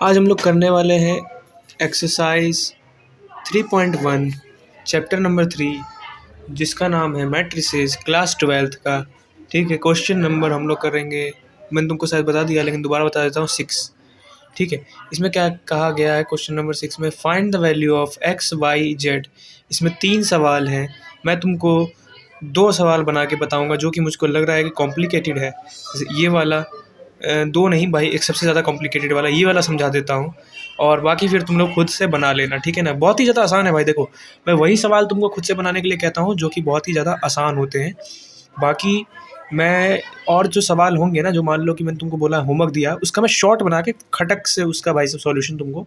आज हम लोग करने वाले हैं एक्सरसाइज 3.1 चैप्टर नंबर 3 जिसका नाम है मैट्रिसेस क्लास 12th का। ठीक है, क्वेश्चन नंबर हम लोग करेंगे, मैंने तुमको शायद बता दिया लेकिन दोबारा बता देता हूँ, 6। ठीक है, इसमें क्या कहा गया है क्वेश्चन नंबर 6 में, find the value of x y z. इसमें 3 सवाल हैं, मैं तुमको 2 सवाल बना के बताऊंगा जो कि मुझको लग रहा है कि कॉम्प्लिकेटेड है। जैसे ये वाला 2 नहीं भाई, एक सबसे ज़्यादा कॉम्प्लिकेटेड वाला ये वाला समझा देता हूँ और बाकी फिर तुम लोग खुद से बना लेना। ठीक है ना, बहुत ही ज़्यादा आसान है भाई। देखो, मैं वही सवाल तुमको खुद से बनाने के लिए कहता हूँ जो कि बहुत ही ज़्यादा आसान होते हैं। बाकी मैं और जो सवाल होंगे ना, जो मान लो कि मैंने तुमको बोला होमवर्क दिया, उसका मैं शॉर्ट बना के खटक से उसका भाई सब सॉल्यूशन तुमको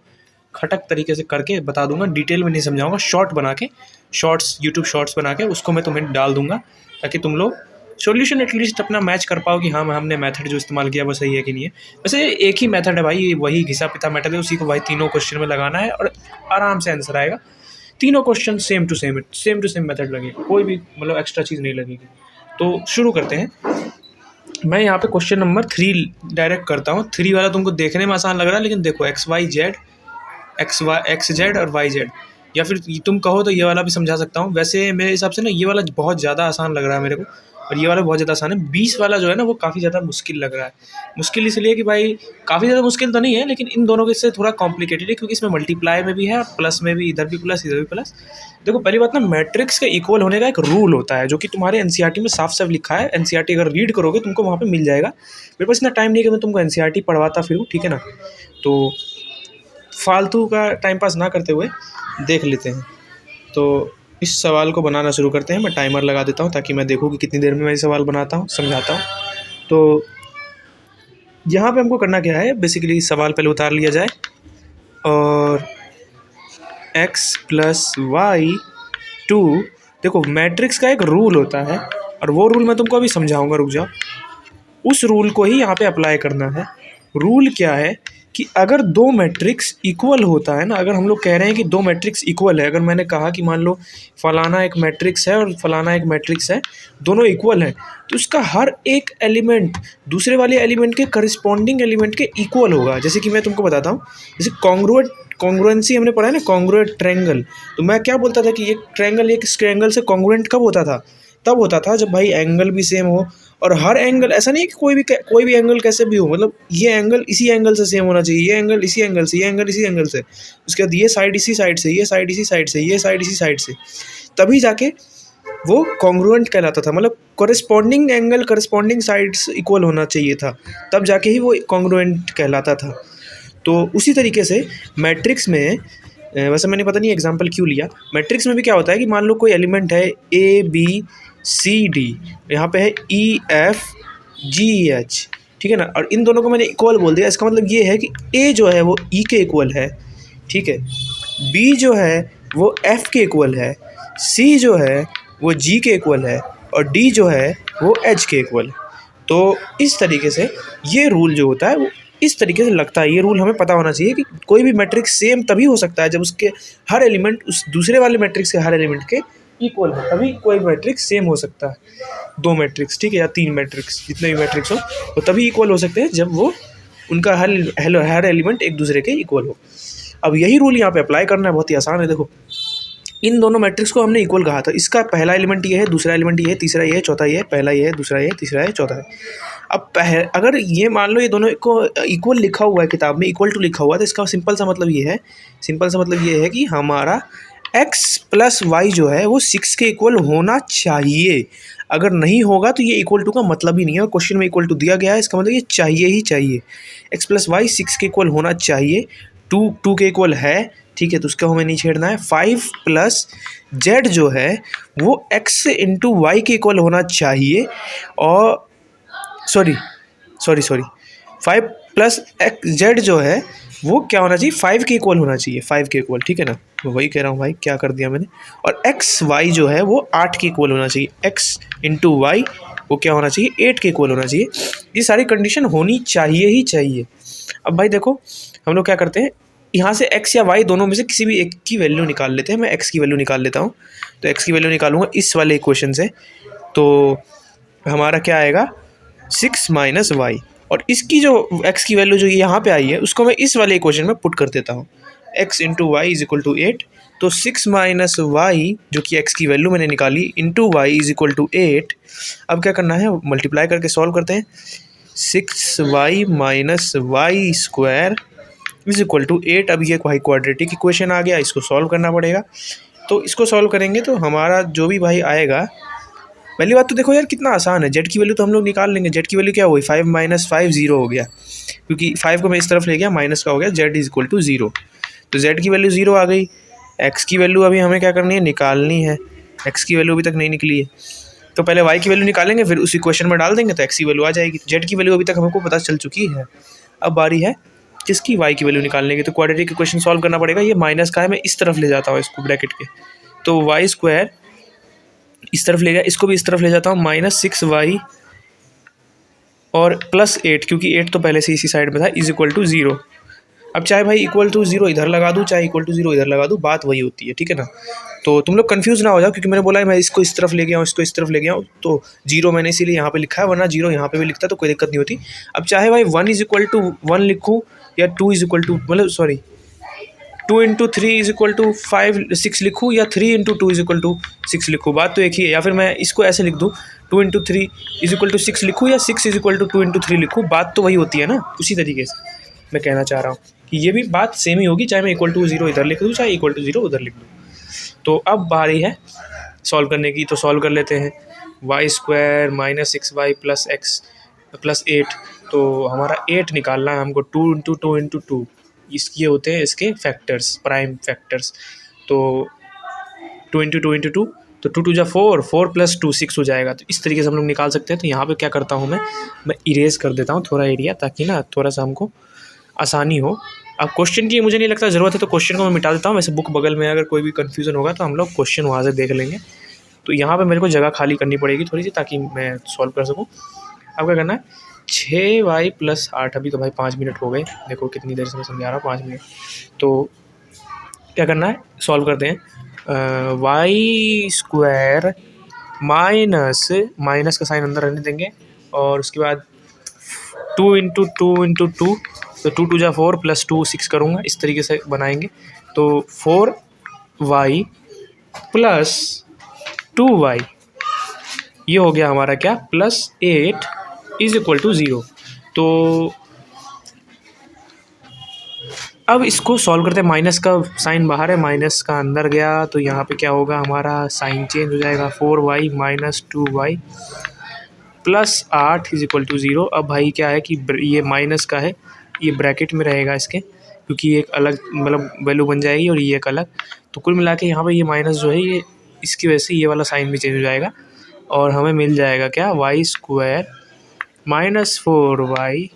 खटक तरीके से करके बता दूंगा। डिटेल में नहीं समझाऊंगा, शॉर्ट बना के, शॉर्ट्स यूट्यूब शॉर्ट्स बना के उसको मैं तुम्हें डाल दूंगा ताकि तुम लोग सॉल्यूशन एटलीस्ट अपना मैच कर पाओ कि हाँ हमने मेथड जो इस्तेमाल किया वो सही है कि नहीं है। वैसे एक ही मेथड है भाई, वही घिसा पिता मेथड है, उसी को भाई तीनों क्वेश्चन में लगाना है और आराम से आंसर आएगा। तीनों question same to same method लगेगा, कोई भी मतलब एक्स्ट्रा चीज़ नहीं लगेगी। तो शुरू करते हैं। मैं यहाँ पे क्वेश्चन नंबर 3 डायरेक्ट करता हूँ। 3 वाला तुमको देखने में आसान लग रहा है लेकिन देखो एक्स जेड और वाई जेड, या फिर तुम कहो तो ये वाला भी समझा सकता हूँ। वैसे मेरे हिसाब से ना ये वाला बहुत ज़्यादा आसान लग रहा है मेरे को और ये वाला बहुत ज़्यादा आसान है। 20 वाला जो है ना वो काफ़ी ज़्यादा मुश्किल लग रहा है। मुश्किल इसलिए कि भाई काफ़ी ज़्यादा मुश्किल तो नहीं है लेकिन इन दोनों के से थोड़ा कॉम्प्लिकेटेड है क्योंकि इसमें मल्टीप्लाई में भी है और प्लस में भी, इधर भी प्लस इधर भी प्लस। देखो पहली बात ना, मैट्रिक्स के इक्वल होने का एक रूल होता है जो कि तुम्हारे एनसीईआरटी में साफ साफ लिखा है। एनसीईआरटी अगर रीड करोगे तुमको वहाँ पे मिल जाएगा। मेरे पास इतना टाइम नहीं है कि मैं तुमको एनसीईआरटी पढ़वाता फिरूँ, ठीक है ना। तो फालतू का टाइम पास ना करते हुए देख लेते हैं। तो इस सवाल को बनाना शुरू करते हैं। मैं टाइमर लगा देता हूँ ताकि मैं देखूँ कि कितनी देर में मैं ये सवाल बनाता हूँ, समझाता हूँ। तो यहाँ पे हमको करना क्या है, बेसिकली सवाल पहले उतार लिया जाए और x प्लस वाई 2। देखो मैट्रिक्स का एक रूल होता है और वो रूल मैं तुमको अभी समझाऊंगा, रुक जाओ। उस रूल को ही यहाँ पे अप्लाई करना है। रूल क्या है कि अगर 2 मैट्रिक्स इक्वल होता है ना, अगर हम लोग कह रहे हैं कि 2 मैट्रिक्स इक्वल है, अगर मैंने कहा कि मान लो फलाना एक मैट्रिक्स है और फलाना एक मैट्रिक्स है, दोनों इक्वल हैं, तो उसका हर एक एलिमेंट दूसरे वाले एलिमेंट के करस्पॉन्डिंग एलिमेंट के इक्वल होगा। जैसे कि मैं तुमको बताता हूँ, जैसे कॉन्ग्रुएंसी हमने पढ़ा है ना, कॉन्ग्रुएंट ट्रायंगल। तो मैं क्या बोलता था कि एक ट्रायंगल एक ट्रायंगल से कॉन्ग्रुएंट कब होता था? तब होता था जब भाई एंगल भी सेम हो और हर एंगल, ऐसा नहीं है कि कोई भी एंगल कैसे भी हो, मतलब ये एंगल इसी एंगल से सेम होना चाहिए, ये एंगल इसी एंगल से, ये एंगल इसी एंगल से, उसके बाद ये साइड इसी साइड से, ये साइड इसी साइड से, ये साइड इसी साइड से, तभी जाके वो कॉन्ग्रुएंट कहलाता था। मतलब corresponding angle corresponding sides equal होना चाहिए था, तब जाके ही वो कॉन्ग्रुएंट कहलाता था। तो उसी तरीके से मैट्रिक्स में, वैसे मैंने पता नहीं एग्जाम्पल क्यों लिया, मैट्रिक्स में भी क्या होता है कि मान लो कोई एलिमेंट है ए बी सी डी, यहाँ पे है ई एफ जी एच, ठीक है ना, और इन दोनों को मैंने इक्वल बोल दिया। इसका मतलब ये है कि ए जो है वो ई के इक्वल है, ठीक है, बी जो है वो एफ के इक्वल है, सी जो है वो जी के इक्वल है और डी जो है वो एच के इक्वल है। तो इस तरीके से ये रूल जो होता है वो इस तरीके से लगता है। ये रूल हमें पता होना चाहिए कि कोई भी मैट्रिक्स सेम तभी हो सकता है जब उसके हर एलिमेंट उस दूसरे वाले मैट्रिक्स के हर एलिमेंट के इक्वल हो, तभी कोई मैट्रिक्स सेम हो सकता है। 2 मैट्रिक्स, ठीक है, या 3 मैट्रिक्स, जितने भी मैट्रिक्स हो वो तभी इक्वल हो सकते हैं जब वो उनका हर एलिमेंट एक दूसरे के इक्वल हो। अब यही रूल यहाँ पे अप्लाई करना है, बहुत ही आसान है। देखो इन दोनों मैट्रिक्स को हमने इक्वल कहा था, इसका पहला एलिमेंट ये है, दूसरा एलिमेंट ये है, तीसरा ये है, चौथा ये है, पहला ये है, दूसरा ये है, तीसरा है, चौथा है। अब अगर ये मान लो ये दोनों को इक्वल लिखा हुआ है किताब में, इक्वल टू लिखा हुआ है, तो इसका सिंपल सा मतलब ये है कि हमारा x प्लस वाई जो है वो 6 के इक्वल होना चाहिए। अगर नहीं होगा तो ये इक्वल टू का मतलब ही नहीं है, और क्वेश्चन में इक्वल टू दिया गया है, इसका मतलब ये चाहिए ही चाहिए। x प्लस वाई 6 के इक्वल होना चाहिए, 2 के इक्वल है, ठीक है, तो उसका हमें नहीं छेड़ना है। 5 प्लस जेड जो है वो x इंटू वाई के इक्वल होना चाहिए, और सॉरी 5 प्लस एक्स जेड जो है वो क्या होना चाहिए, 5 के इक्वल होना चाहिए, 5 के इक्वल, ठीक है ना, मैं वही कह रहा हूँ भाई, क्या कर दिया मैंने। और एक्स वाई जो है वो 8 के इक्वल होना चाहिए, x इंटू वाई वो क्या होना चाहिए, 8 के इक्वल होना चाहिए। ये सारी कंडीशन होनी चाहिए ही चाहिए। अब भाई देखो हम लोग क्या करते हैं, यहाँ से x या y दोनों में से किसी भी एक की वैल्यू निकाल लेते हैं। मैं x की वैल्यू निकाल लेता हूँ, तो x की वैल्यू निकालूंगा इस वाले इक्वेशन से, तो हमारा क्या आएगा 6 माइनस वाई, और इसकी जो x की वैल्यू जो यहाँ पे आई है उसको मैं इस वाले इक्वेशन में पुट कर देता हूँ, x into y is equal to 8। तो 6 माइनस वाई जो कि x की वैल्यू मैंने निकाली into y is equal to 8। अब क्या करना है, मल्टीप्लाई करके सॉल्व करते हैं। 6y minus y square is equal to 8। अब ये भाई क्वाड्रेटिक इक्वेशन आ गया, इसको सॉल्व करना पड़ेगा। तो इसको सॉल्व करेंगे तो हमारा जो भी भाई आएगा, पहली बात तो देखो यार कितना आसान है, जेड की वैल्यू तो हम लोग निकाल लेंगे। जेड की वैल्यू क्या हुई, 5 माइनस 5 0 हो गया, क्योंकि 5 को मैं इस तरफ ले गया, माइनस का हो गया, जेड इज इक्वल टू 0। तो जेड की वैल्यू 0 आ गई। एक्स की वैल्यू अभी हमें क्या करनी है, निकालनी है। एक्स की वैल्यू अभी तक नहीं निकली है, तो पहले वाई की वैल्यू निकालेंगे, फिर उस इक्वेशन में डाल देंगे तो एक्स की वैल्यू आ जाएगी। जेड की वैल्यू अभी तक हमको पता चल चुकी है। अब बारी है किसकी, वाई की वैल्यू निकालने की। तो क्वाड्रेटिक इक्वेशन सॉल्व करना पड़ेगा। ये माइनस का है, मैं इस तरफ ले जाता हूँ इसको ब्रैकेट के, तो वाई स्क्वायर इस तरफ ले गया, इसको भी इस तरफ ले जाता हूँ, माइनस 6y और प्लस 8, क्योंकि 8 तो पहले से इसी साइड में था, इज इक्वल टू 0। अब चाहे भाई इक्वल टू 0 इधर लगा दूँ, चाहे इक्वल टू 0 इधर लगा दूँ, बात वही होती है, ठीक है ना। तो तुम लोग कंफ्यूज ना हो जाओ, क्योंकि मैंने बोला है मैं इसको इस तरफ ले गया हूँ, इसको इस तरफ ले गया हूँ, तो 0 मैंने इसीलिए यहाँ पे लिखा है, वरना 0 यहाँ पे भी लिखता तो कोई दिक्कत नहीं होती। अब चाहे भाई 1 इज इक्वल टू 1 लिखूँ या 2 इज इक्वल टू, मतलब sorry 2 into 3 is equal to 6 लिखूँ या 3 इंटू 2 इज इक्वल टू 6 लिखूँ, बात तो एक ही है। या फिर मैं इसको ऐसे लिख दूँ 2 इंटू 3 इज इक्वल टू 6 लिखूँ या 6 इज इक्वल टू 2 इंटू 3 लिखूँ, बात तो वही होती है ना। उसी तरीके से मैं कहना चाह रहा हूँ कि ये भी बात सेम ही होगी, चाहे मैं इक्वल टू 0 इधर लिख दूँ, चाहे इक्वल टू 0 उधर लिख दूँ। तो अब बारी है सॉल्व करने की, तो सॉल्व कर लेते हैं। Y square minus 6y plus x plus 8, तो हमारा 8 निकालना है हमको। 2 इंटू 2 इंटू 2 ये होते हैं इसके फैक्टर्स, प्राइम फैक्टर्स। तो 2 इंटू 2 इंटू 2, तो 2 2 जा 4, 4 प्लस 2 6 हो जाएगा। तो इस तरीके से हम लोग निकाल सकते हैं। तो यहाँ पे क्या करता हूँ मैं इरेज कर देता हूँ थोड़ा एरिया, ताकि ना थोड़ा सा हमको आसानी हो। अब क्वेश्चन की मुझे नहीं लगता ज़रूरत है, तो क्वेश्चन को मैं मिटा देता हूँ। वैसे बुक बगल में, अगर कोई भी कन्फ्यूज़न होगा तो हम लोग क्वेश्चन वहाँ से देख लेंगे। तो यहाँ पे मेरे को जगह खाली करनी पड़ेगी थोड़ी सी, ताकि मैं सॉल्व कर सकूँ। अब क्या करना है, 6y प्लस 8, अभी तो भाई 5 मिनट हो गए, देखो कितनी देर से मैं समझा रहा हूँ, 5 मिनट। तो क्या करना है, सॉल्व करते हैं। वाई स्क्वायर माइनस का साइन अंदर रहने देंगे, और उसके बाद 2 इंटू 2 इंटू 2, तो 2 2 जा 4 प्लस 2 6 करूँगा, इस तरीके से बनाएंगे। तो 4y प्लस 2y, ये हो गया हमारा क्या, प्लस 8 इज इक्वल टू 0। तो अब इसको सॉल्व करते हैं। माइनस का साइन बाहर है, माइनस का अंदर गया, तो यहाँ पे क्या होगा, हमारा साइन चेंज हो जाएगा। 4y minus 2y plus 8 is equal to 0। अब भाई क्या है कि ये माइनस का है, ये ब्रैकेट में रहेगा इसके, क्योंकि एक अलग मतलब वैल्यू बन जाएगी और ये एक अलग। तो कुल मिला के यहाँ पर ये माइनस जो है, ये इसकी वजह से ये वाला साइन भी चेंज हो जाएगा, और हमें मिल जाएगा क्या, y square minus 4y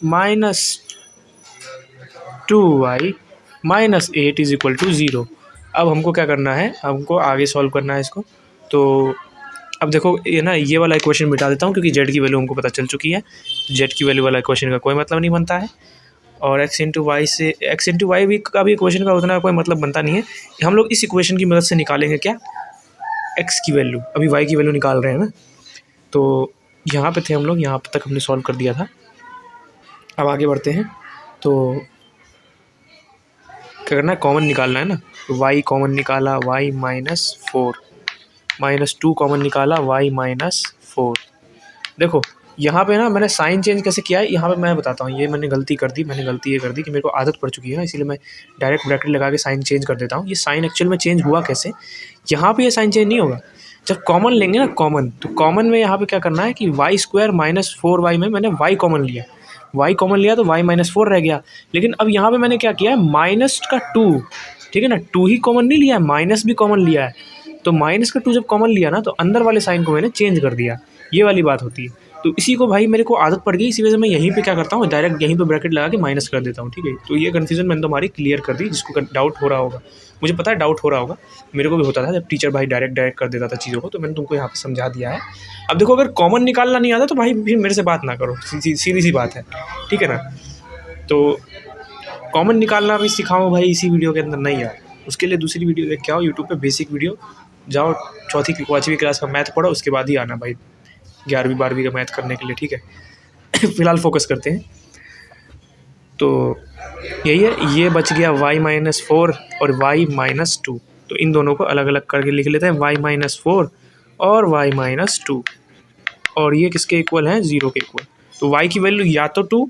minus 2y minus 8 is equal to 0। अब हमको क्या करना है, हमको आगे सॉल्व करना है इसको। तो अब देखो ये ना, ये वाला इक्वेशन मिटा देता हूँ, क्योंकि जेड की वैल्यू हमको पता चल चुकी है। जेड की वैल्यू वाला इक्वेशन का कोई मतलब नहीं बनता है, और एक्स इंटू वाई से एक्स इंटू वाई भी का भी इक्वेशन का उतना कोई मतलब बनता नहीं है। हम लोग इस इक्वेशन की मदद से निकालेंगे क्या, एक्स की वैल्यू, अभी वाई की वैल्यू निकाल रहे हैं ना। तो यहाँ पे थे हम लोग, यहाँ तक हमने सॉल्व कर दिया था। अब आगे बढ़ते हैं। तो क्या करना है, कॉमन निकालना है ना। तो y कॉमन निकाला, y माइनस 4 माइनस 2 कॉमन निकाला, y माइनस 4। देखो यहाँ पे ना मैंने साइन चेंज कैसे किया है, यहाँ पे मैं बताता हूँ। ये मैंने गलती कर दी, ये कर दी कि मेरे को आदत पड़ चुकी है ना, इसीलिए मैं डायरेक्ट ब्रैकेट लगा के साइन चेंज कर देता हूँ। ये साइन एक्चुअल में चेंज हुआ कैसे, यहाँ पे ये साइन चेंज नहीं होगा। जब कॉमन लेंगे ना, कॉमन, तो कॉमन में यहाँ पे क्या करना है कि वाई स्क्वायर माइनस 4y में मैंने y कॉमन लिया, y कॉमन लिया तो y माइनस 4 रह गया। लेकिन अब यहाँ पे मैंने क्या किया है, माइनस का 2, ठीक है ना, 2 ही कॉमन नहीं लिया है, माइनस भी कॉमन लिया है। तो माइनस का 2 जब कॉमन लिया ना, तो अंदर वाले साइन को मैंने चेंज कर दिया, ये वाली बात होती है। तो इसी को भाई मेरे को आदत पड़ गई, इसी वजह से मैं यहीं पे क्या करता हूँ, डायरेक्ट यहीं पे ब्रैकेट लगा के माइनस कर देता हूँ, ठीक है। तो ये कन्फ्यूजन मैंने तुम्हारी क्लियर कर दी, जिसको डाउट हो रहा होगा, मुझे पता है डाउट हो रहा होगा, मेरे को भी होता था जब टीचर भाई डायरेक्ट कर देता था चीज़ों को। तो मैंने तुमको यहाँ पे समझा दिया है। अब देखो, अगर कॉमन निकालना नहीं आता तो भाई फिर मेरे से बात ना करो, सीधी सी बात है, ठीक है ना। तो कॉमन निकालना भी सिखाऊँ भाई इसी वीडियो के अंदर, नहीं यार, उसके लिए दूसरी वीडियो देख के आओ यूट्यूब पे, बेसिक वीडियो जाओ, 4वीं 5वीं क्लास का मैथ पढ़ो, उसके बाद ही आना भाई 11वीं 12वीं का मैथ करने के लिए, ठीक है। फ़िलहाल फोकस करते हैं। तो यही है, ये बच गया y-4 और y-2। तो इन दोनों को अलग अलग करके लिख लेते हैं, y-4 और y-2, और ये किसके इक्वल हैं, 0 के इक्वल। तो y की वैल्यू या तो 2,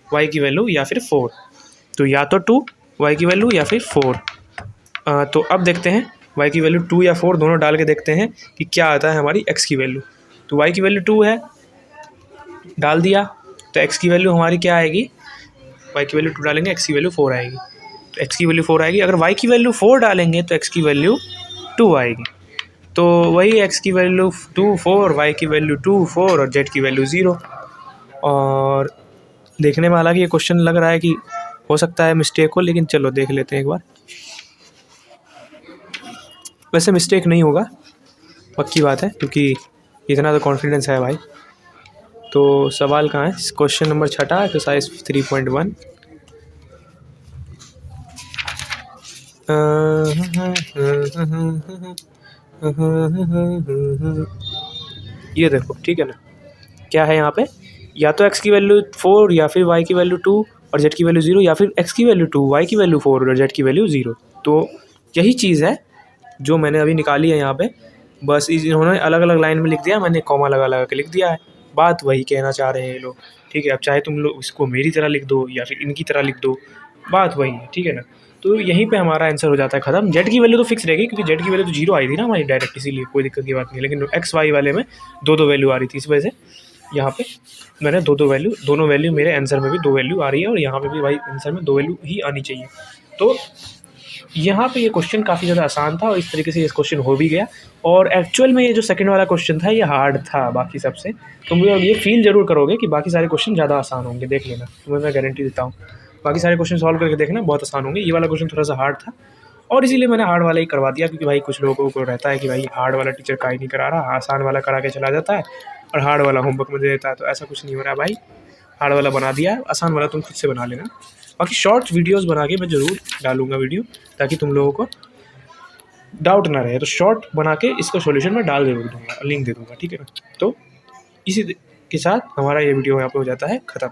y की वैल्यू या फिर 4। तो या तो 2 y की वैल्यू या फिर 4। तो अब देखते हैं y की वैल्यू 2 या 4 दोनों डाल के देखते हैं कि क्या आता है हमारी x की वैल्यू। तो y की वैल्यू 2 है, डाल दिया, तो x की वैल्यू हमारी क्या आएगी, y की वैल्यू 2 डालेंगे, x की वैल्यू 4 आएगी। तो x की वैल्यू 4 आएगी। अगर y की वैल्यू 4 डालेंगे तो x की वैल्यू 2 आएगी। तो वही x की वैल्यू 2 4, y की वैल्यू 2 4 और z की वैल्यू 0। और देखने में हालांकि ये क्वेश्चन लग रहा है कि हो सकता है मिस्टेक हो, लेकिन चलो देख लेते हैं एक बार। वैसे मिस्टेक नहीं होगा, पक्की बात है, क्योंकि इतना तो कॉन्फिडेंस है भाई। तो सवाल कहाँ है, क्वेश्चन नंबर 6 एक्सरसाइज 3.1। ये देखो, ठीक है ना, क्या है यहाँ पे, या तो x की वैल्यू 4 या फिर y की वैल्यू 2 और z की वैल्यू 0, या फिर x की वैल्यू 2 y की वैल्यू 4 और z की वैल्यू 0। तो यही चीज़ है जो मैंने अभी निकाली है यहाँ पे। बस इन्होंने अलग अलग लाइन में लिख दिया, मैंने कॉमा लगा लगा के लिख दिया है। बात वही कहना चाह रहे हैं ये लोग, ठीक है। अब चाहे तुम लोग इसको मेरी तरह लिख दो या फिर इनकी तरह लिख दो, बात वही है, ठीक है ना। तो यहीं पे हमारा आंसर हो जाता है ख़त्म। जेड की वैल्यू तो फिक्स रहेगी, क्योंकि जेड की वैल्यू तो 0 आई थी ना हमारी डायरेक्ट, इसीलिए कोई दिक्कत की बात नहीं है। लेकिन एक्स वाई वाले में दो वैल्यू आ रही थी, इस वजह से यहाँ पे मैंने दोनों वैल्यू मेरे आंसर में भी 2 वैल्यू आ रही है, और यहाँ पे भी भाई आंसर में 2 वैल्यू ही आनी चाहिए। तो यहाँ पे ये क्वेश्चन काफ़ी ज़्यादा आसान था, और इस तरीके से ये क्वेश्चन हो भी गया। और एक्चुअल में ये जो सेकंड वाला क्वेश्चन था ये हार्ड था बाकी सबसे। तो मुझे ये फील ज़रूर करोगे कि बाकी सारे क्वेश्चन ज़्यादा आसान होंगे, देख लेना, तुम्हें मैं गारंटी देता हूँ। बाकी सारे क्वेश्चन सॉल्व करके देखना, बहुत आसान होंगे। ये वाला क्वेश्चन थोड़ा सा हार्ड था, और इसीलिए मैंने हार्ड वाला ही करवा दिया, क्योंकि भाई कुछ लोगों को रहता है कि भाई हार्ड वाला टीचर का ही नहीं करा रहा, आसान वाला करा के चला जाता है और हार्ड वाला होमवर्क में दे देता है। तो ऐसा कुछ नहीं हो रहा भाई, हार्ड वाला बना दिया है, आसान वाला तुम खुद से बना लेना। बाकी शॉर्ट वीडियोस बना के मैं ज़रूर डालूंगा वीडियो, ताकि तुम लोगों को डाउट ना रहे। तो शॉर्ट बना के इसका सॉल्यूशन मैं डाल जरूर दूंगा, लिंक दे दूंगा, ठीक है ना। तो इसी के साथ हमारा ये वीडियो यहाँ पे हो जाता है ख़त्म।